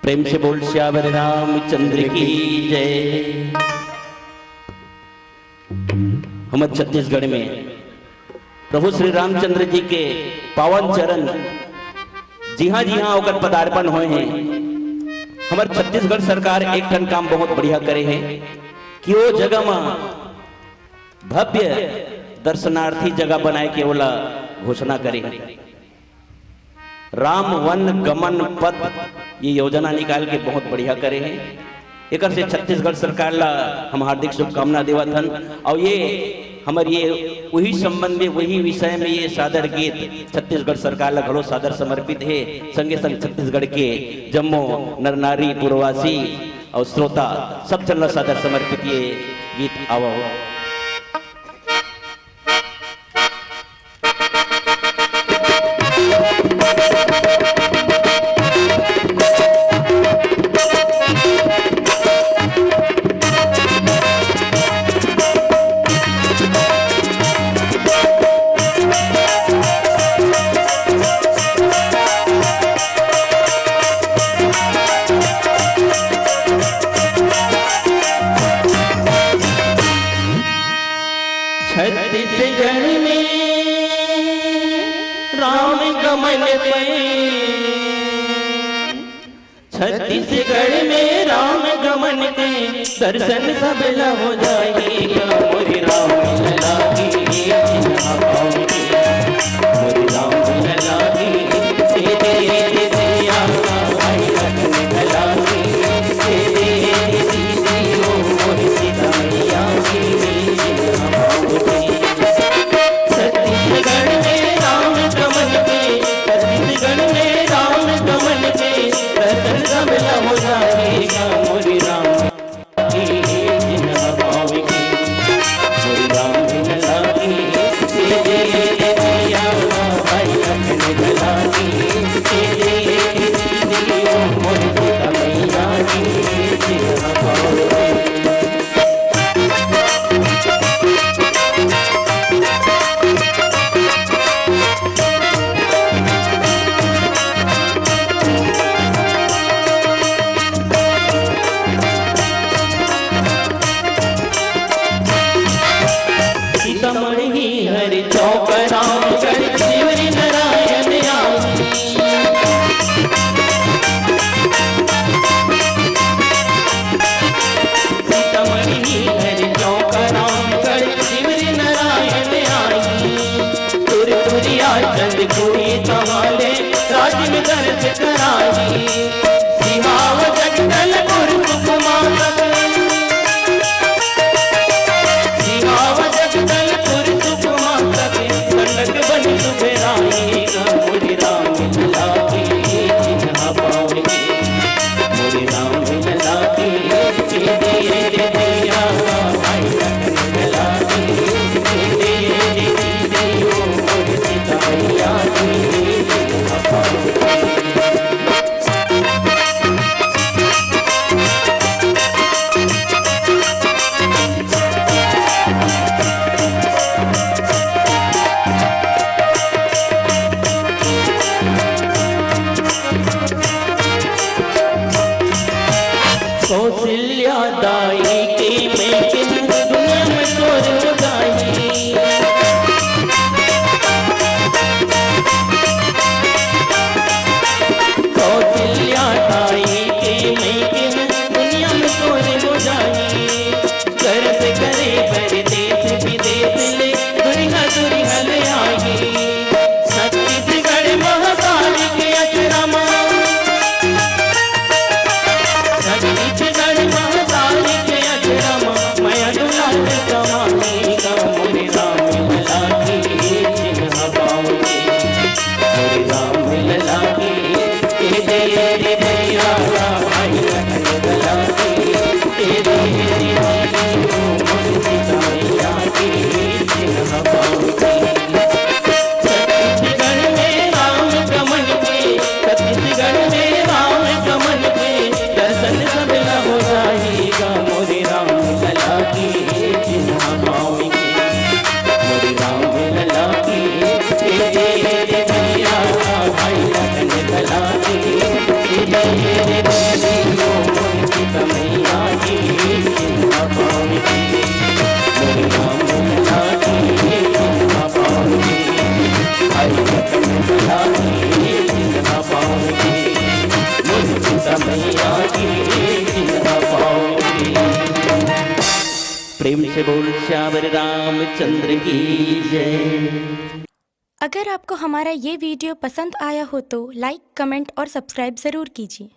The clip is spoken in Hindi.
प्रेम से बोल श्यावर रामचंद्र की जय। हम छत्तीसगढ़ में प्रभु श्री रामचंद्र जी के पावन चरण जी हाँ होकर पदार्पण हुए हैं। हमारे छत्तीसगढ़ सरकार एक ठन काम बहुत बढ़िया करे हैं कि वो जगह में भव्य दर्शनार्थी जगह बनाए के ओला घोषणा करे। राम वन गमन पथ ये योजना निकाल के बहुत बढ़िया करे हैं। एक से छत्तीसगढ़ सरकार ला हम हार्दिक शुभकामना देवत हन। और ये हमारे ये वही संबंध में वही विषय में ये सादर गीत छत्तीसगढ़ सरकार ला घड़ो सादर समर्पित है। संगे संग छत्तीसगढ़ के जम्मो नर नारी पूर्ववासी और श्रोता सब चल सादर समर्पित ये गीत आओ। छत्तीसगढ़ में राम गमन पे, छत्तीसगढ़ में राम गमन के दर्शन सब ला हो जाएगा। मोरे राम लला की मोरे राम लला की छत्तीसगढ़ महाकाल के अचरमा मैं प्रेम से बोल श्यावर रामचंद्र की जय। अगर आपको हमारा ये वीडियो पसंद आया हो तो लाइक, कमेंट और सब्सक्राइब ज़रूर कीजिए।